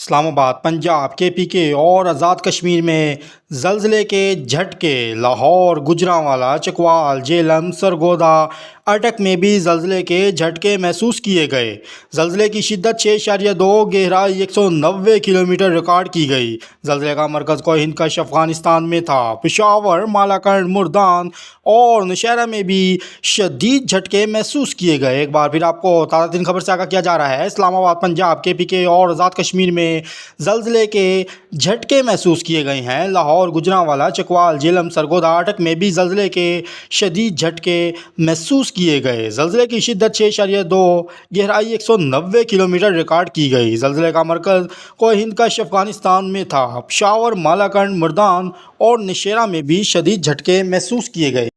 Islamabad, Punjab, KPK और आज़ाद कश्मीर में ज़लज़ले के झटके। लाहौर, गुजरांवाला, चकवाल, झेलम, सरगोदा, अटक में भी ज़लज़ले के झटके महसूस किए गए। ज़लज़ले की शिद्दत 6.2, गहराई 190 किलोमीटर रिकॉर्ड की गई। ज़लज़ले का मरकज़ कोह हिंदकश अफ़गानिस्तान में था। पेशावर, मालाकंड, मुर्दान और नौशहरा में भी शदीद झटके महसूस किए गए। एक बार फिर आपको ताज़ा तरीन खबर से आगाह किया जा रहा है। इस्लामाबाद, पंजाब, केपीके और आज़ाद कश्मीर में ज़लज़ले के झटके महसूस किए गए हैं। लाहौर, गुजरांवाला, चकवाल, झेलम, सरगोदा, अटक में भी ज़लज़ले के शदीद झटके महसूस किए गए। ज़लज़ले की शिद्दत 6.2, गहराई 190 किलोमीटर रिकॉर्ड की गई। ज़लज़ले का मरकज़ कोह हिंदकश अफ़गानिस्तान में था। पेशावर, मालाकंड, मुर्दान और नौशहरा में भी शदीद झटके महसूस किए गए।